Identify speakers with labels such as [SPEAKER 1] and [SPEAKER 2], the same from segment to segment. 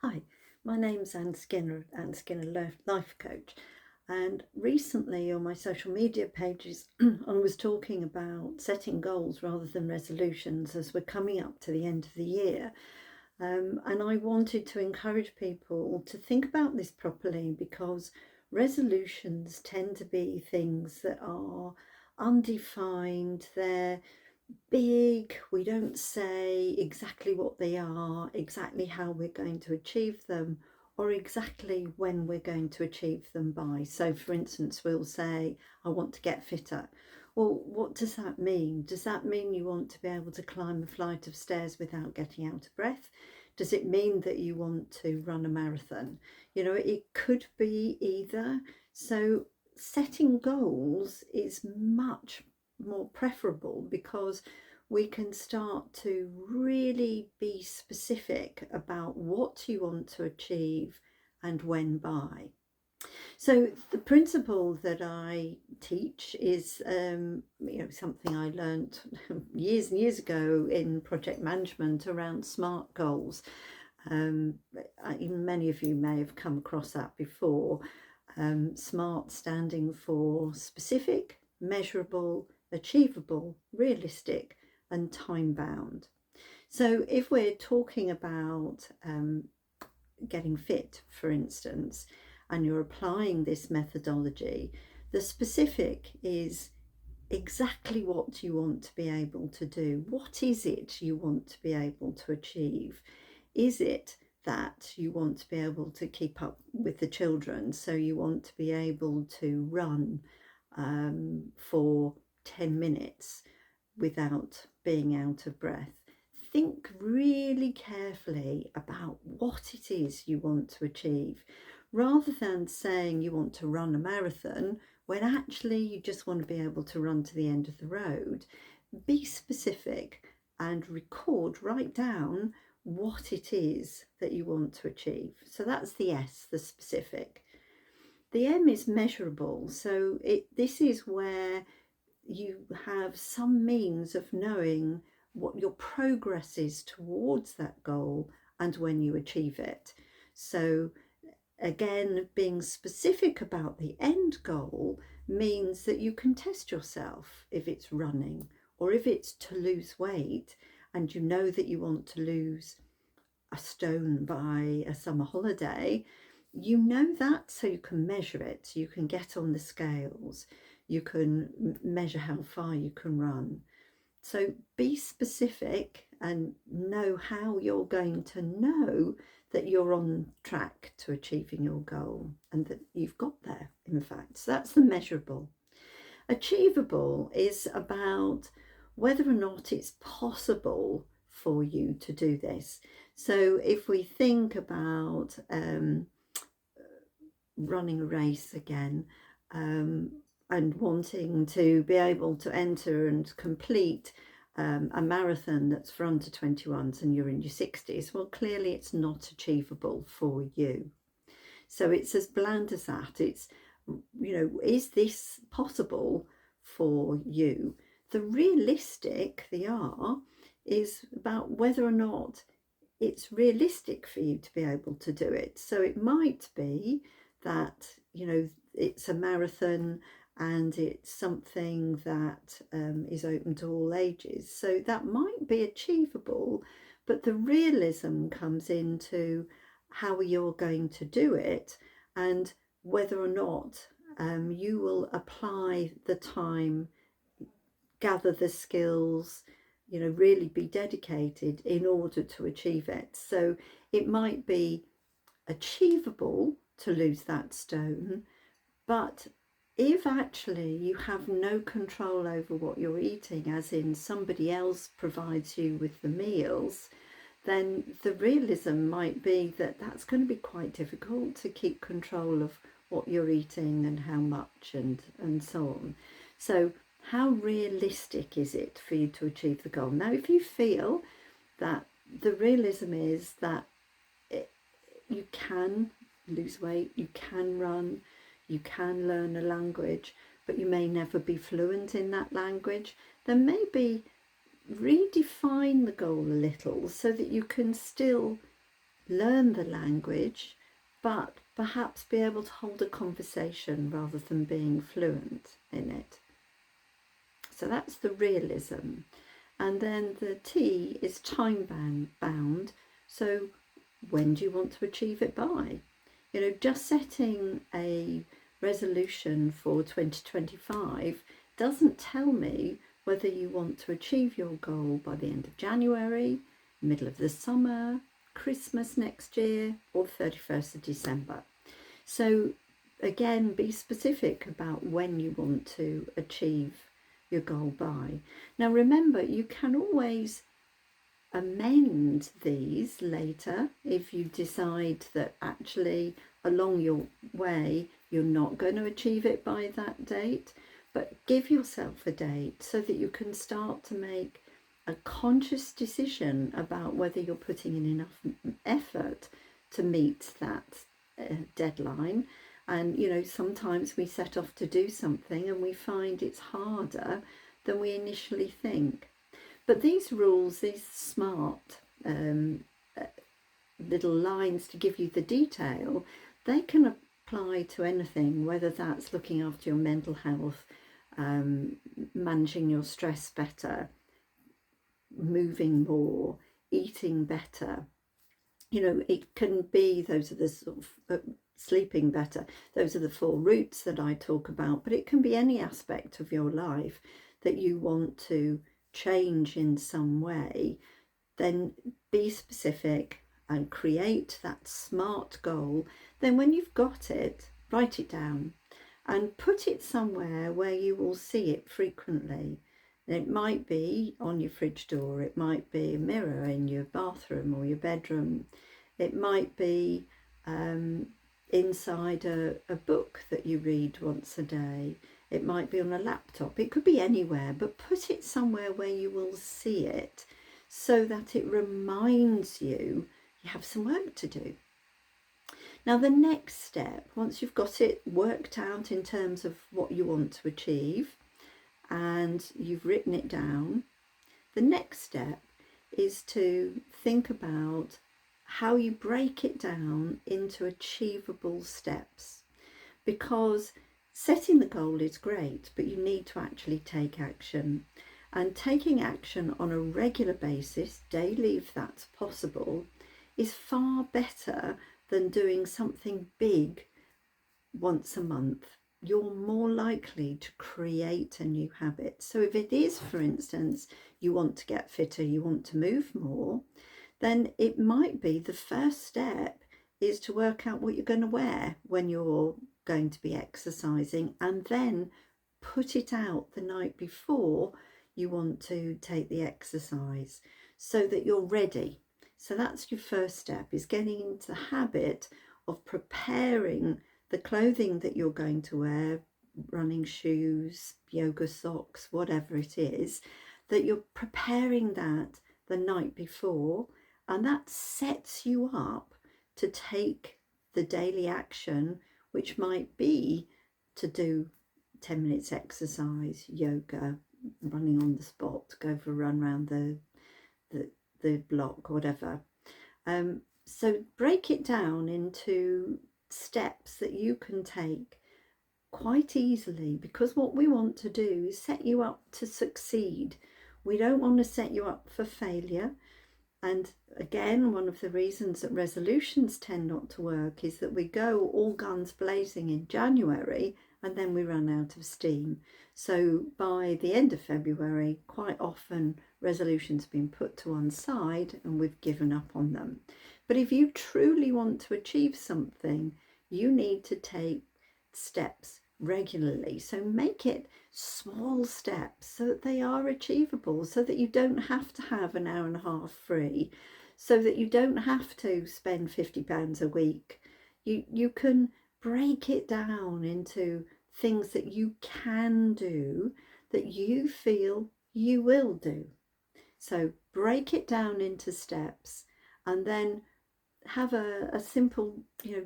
[SPEAKER 1] Hi, my name's Anne Skinner, Anne Skinner Life Coach. And recently on my social media pages, I was talking about setting goals rather than resolutions as we're coming up to the end of the year. And I wanted to encourage people to think about this properly because resolutions tend to be things that are undefined, they're big, we don't say exactly what they are, exactly how we're going to achieve them, or exactly when we're going to achieve them by. So, for instance, we'll say, I want to get fitter. Well, what does that mean? Does that mean you want to be able to climb a flight of stairs without getting out of breath? Does it mean that you want to run a marathon? It could be either. So, setting goals is much more preferable because we can start to really be specific about what you want to achieve and when by. So the principle that I teach is, something I learned years and years ago in project management around SMART goals. Many of you may have come across that before. SMART standing for specific, measurable, achievable, realistic, and time bound. So if we're talking about getting fit, for instance, and you're applying this methodology, the specific is exactly what you want to be able to do. What is it you want to be able to achieve? Is it that you want to be able to keep up with the children? So you want to be able to run for 10 minutes without being out of breath. Think really carefully about what it is you want to achieve, rather than saying you want to run a marathon when actually you just want to be able to run to the end of the road. Be specific and write down what it is that you want to achieve. So that's the S, the specific. The M is measurable. So this is where you have some means of knowing what your progress is towards that goal and when you achieve it. So again, being specific about the end goal means that you can test yourself if it's running or if it's to lose weight, and you know that you want to lose a stone by a summer holiday. You know that, so you can measure it, you can get on the scales, you can measure how far you can run. So be specific and know how you're going to know that you're on track to achieving your goal and that you've got there, in fact. So that's the measurable. Achievable is about whether or not it's possible for you to do this. So if we think about running a race again, and wanting to be able to enter and complete a marathon that's for under 21s and you're in your 60s, well, clearly it's not achievable for you. So it's as bland as that. It's, is this possible for you? The realistic, the R, is about whether or not it's realistic for you to be able to do it. So it might be that, it's a marathon and it's something that is open to all ages. So that might be achievable, but the realism comes into how you're going to do it and whether or not you will apply the time, gather the skills, really be dedicated in order to achieve it. So it might be achievable to lose that stone, but if actually you have no control over what you're eating, as in somebody else provides you with the meals, then the realism might be that that's going to be quite difficult to keep control of what you're eating and how much and so on. So how realistic is it for you to achieve the goal? Now, if you feel that the realism is that you can lose weight, you can run, you can learn a language, but you may never be fluent in that language, then maybe redefine the goal a little so that you can still learn the language, but perhaps be able to hold a conversation rather than being fluent in it. So that's the realism. And then the T is time bound. So when do you want to achieve it by? You know, just setting a resolution for 2025 doesn't tell me whether you want to achieve your goal by the end of January, middle of the summer, Christmas next year, or 31st of December. So again, be specific about when you want to achieve your goal by. Now remember, you can always amend these later if you decide that actually along your way you're not going to achieve it by that date, but give yourself a date so that you can start to make a conscious decision about whether you're putting in enough effort to meet that deadline. And you know, sometimes we set off to do something and we find it's harder than we initially think. But these rules, these smart little lines to give you the detail, they can apply to anything, whether that's looking after your mental health, managing your stress better, moving more, eating better. You know, it can be, those are the sort of sleeping better, those are the 4 roots that I talk about, but it can be any aspect of your life that you want to change in some way. Then be specific and create that SMART goal. Then when you've got it, write it down and put it somewhere where you will see it frequently. It might be on your fridge door, it might be a mirror in your bathroom or your bedroom, it might be inside a book that you read once a day, it might be on a laptop, it could be anywhere, but put it somewhere where you will see it so that it reminds you you have some work to do. Now the next step, once you've got it worked out in terms of what you want to achieve and you've written it down, the next step is to think about how you break it down into achievable steps, because setting the goal is great, but you need to actually take action, and taking action on a regular basis, daily if that's possible, is far better than doing something big once a month. You're more likely to create a new habit. So if it is, for instance, you want to get fitter, you want to move more, then it might be the first step is to work out what you're going to wear when you're going to be exercising, and then put it out the night before you want to take the exercise so that you're ready. So that's your first step, is getting into the habit of preparing the clothing that you're going to wear, running shoes, yoga socks, whatever it is, that you're preparing that the night before, and that sets you up to take the daily action, which might be to do 10 minutes exercise, yoga, running on the spot, go for a run around the block, whatever. So break it down into steps that you can take quite easily, because what we want to do is set you up to succeed. We don't want to set you up for failure. And again, one of the reasons that resolutions tend not to work is that we go all guns blazing in January and then we run out of steam. So by the end of February, quite often resolutions have been put to one side and we've given up on them. But if you truly want to achieve something, you need to take steps regularly. So make it small steps so that they are achievable, so that you don't have to have an hour and a half free, so that you don't have to spend £50 a week. You can break it down into things that you can do, that you feel you will do. So break it down into steps, and then have a simple,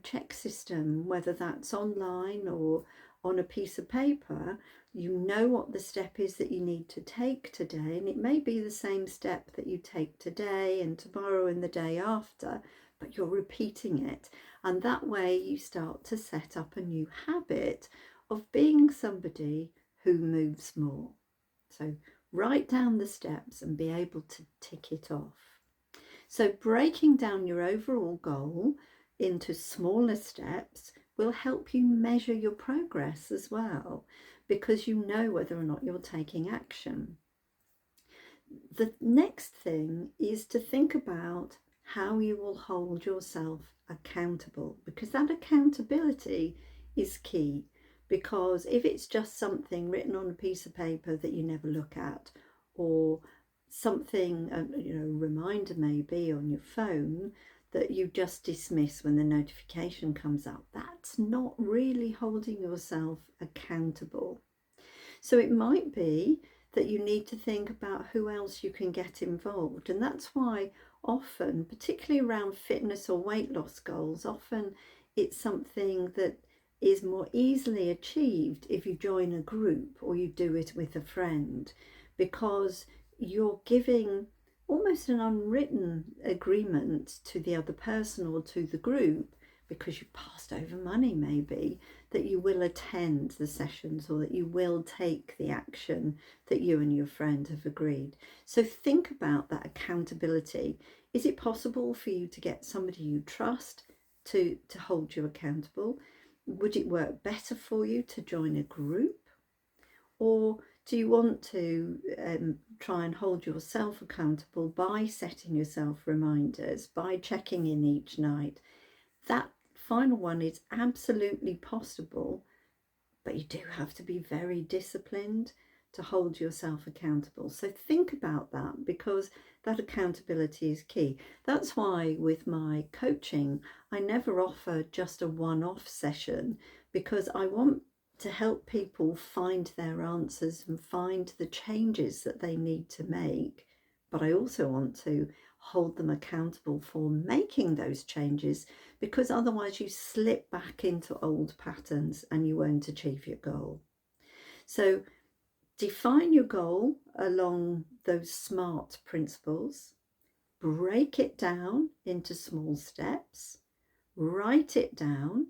[SPEAKER 1] check system, whether that's online or on a piece of paper. You know what the step is that you need to take today, and it may be the same step that you take today and tomorrow and the day after, but you're repeating it. And that way you start to set up a new habit of being somebody who moves more. So write down the steps and be able to tick it off. So breaking down your overall goal into smaller steps will help you measure your progress as well, because you know whether or not you're taking action. The next thing is to think about how you will hold yourself accountable, because that accountability is key. Because if it's just something written on a piece of paper that you never look at, or something, reminder maybe on your phone that you just dismiss when the notification comes up, that's not really holding yourself accountable. So it might be that you need to think about who else you can get involved. And that's why often, particularly around fitness or weight loss goals, often it's something that is more easily achieved if you join a group or you do it with a friend, because you're giving almost an unwritten agreement to the other person or to the group, because you passed over money maybe, that you will attend the sessions or that you will take the action that you and your friend have agreed. So think about that accountability. Is it possible for you to get somebody you trust to hold you accountable? Would it work better for you to join a group? Or do you want to try and hold yourself accountable by setting yourself reminders, by checking in each night? That final one is absolutely possible, but you do have to be very disciplined to hold yourself accountable. So think about that, because that accountability is key. That's why with my coaching, I never offer just a one-off session, because I want to help people find their answers and find the changes that they need to make. But I also want to hold them accountable for making those changes, because otherwise you slip back into old patterns and you won't achieve your goal. So define your goal along those SMART principles, break it down into small steps, write it down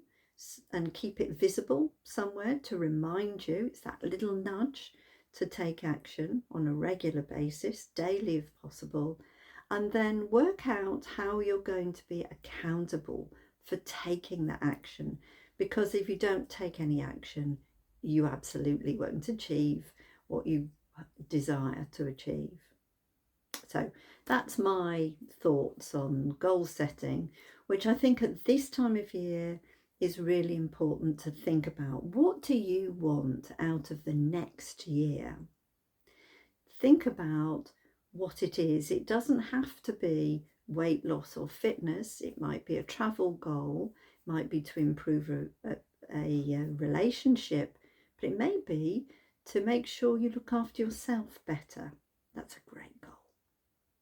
[SPEAKER 1] and keep it visible somewhere to remind you. It's that little nudge to take action on a regular basis, daily if possible, and then work out how you're going to be accountable for taking that action. Because if you don't take any action, you absolutely won't achieve what you desire to achieve. So that's my thoughts on goal setting, which I think at this time of year is really important to think about. What do you want out of the next year? Think about what it is. It doesn't have to be weight loss or fitness. It might be a travel goal, it might be to improve a relationship, but it may be to make sure you look after yourself better. That's a great